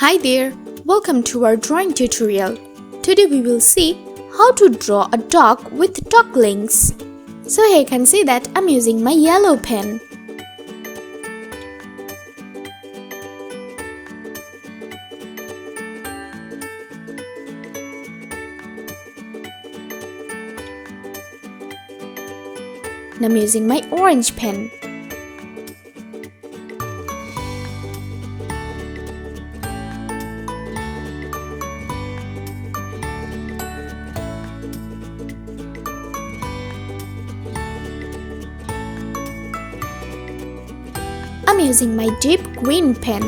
Hi there, welcome to our drawing tutorial. Today we will see how to draw a dog with ducklings. So here you can see that I'm using my yellow pen. And I'm using my orange pen. I'm using my deep green pen.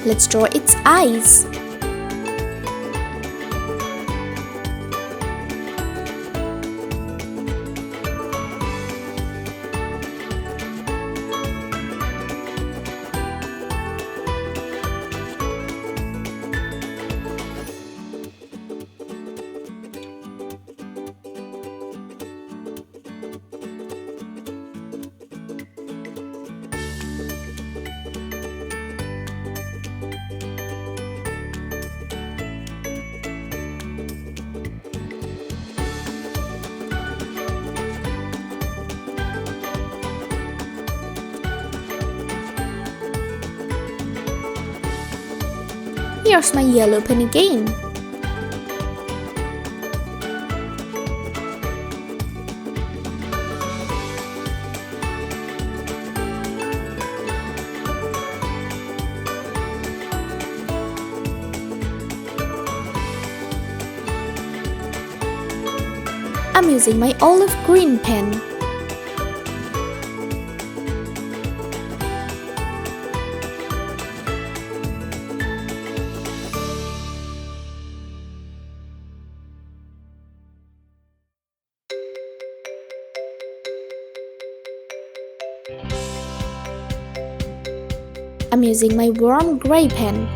Let's draw its eyes. Here's my yellow pen again. I'm using my olive green pen. I'm using my warm gray pen.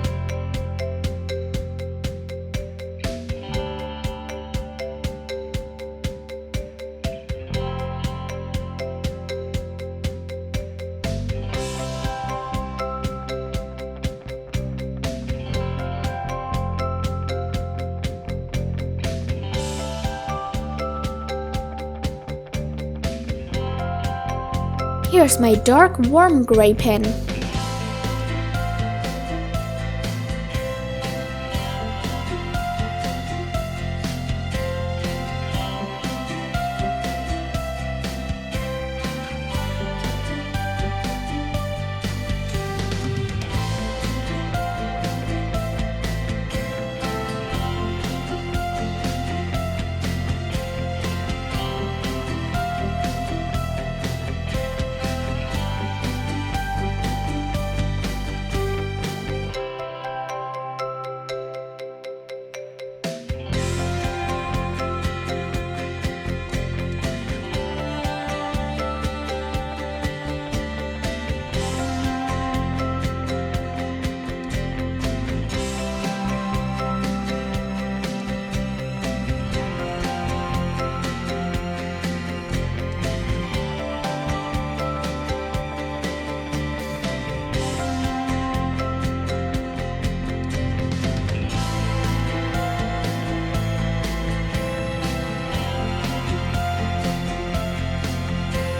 Here's my dark warm gray pen.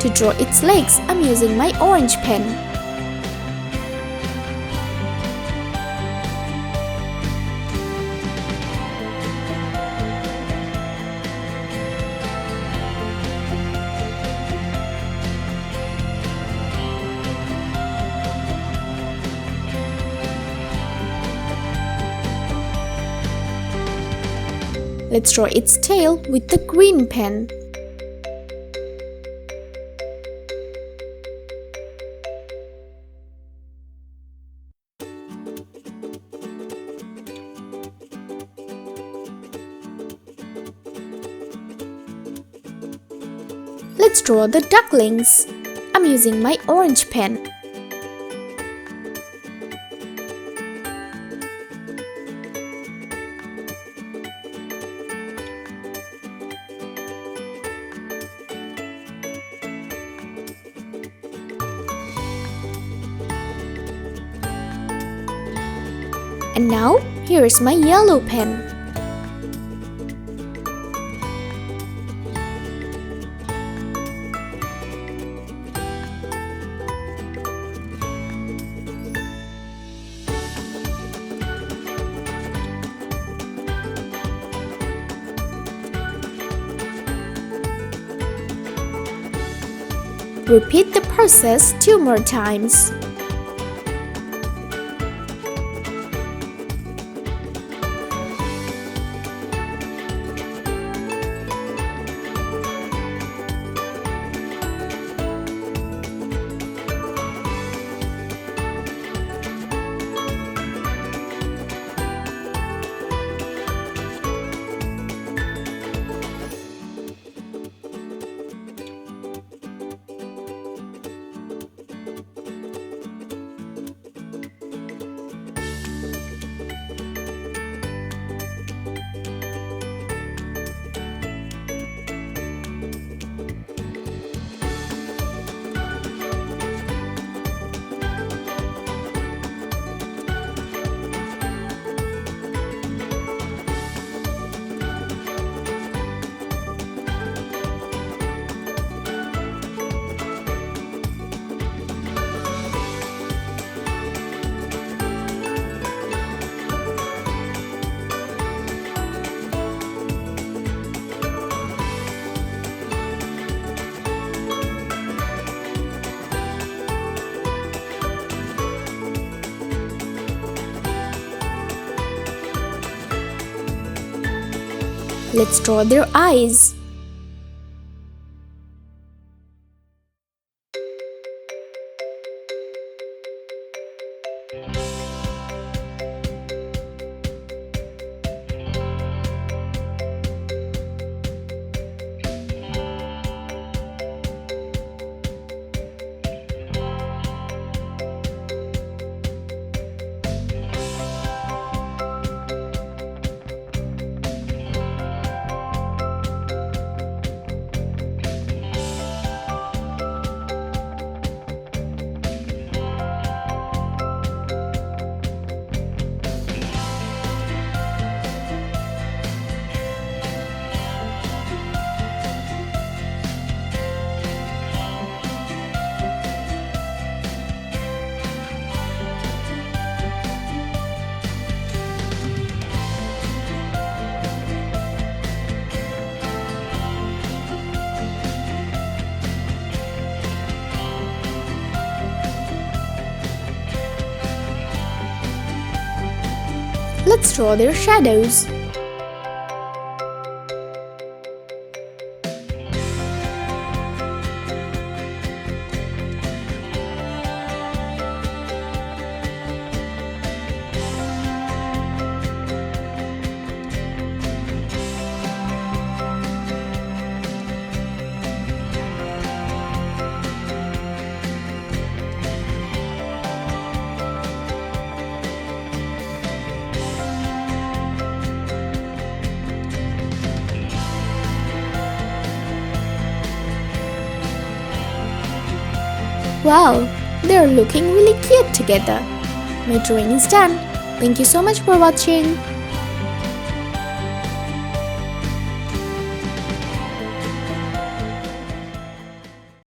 To draw its legs, I'm using my orange pen. Let's draw its tail with the green pen. Let's draw the ducklings. I'm using my orange pen. And now, here's my yellow pen. Repeat the process 2 more times. Let's draw their eyes. Let's draw their shadows. Wow, they're looking really cute together. My drawing is done. Thank you so much for watching.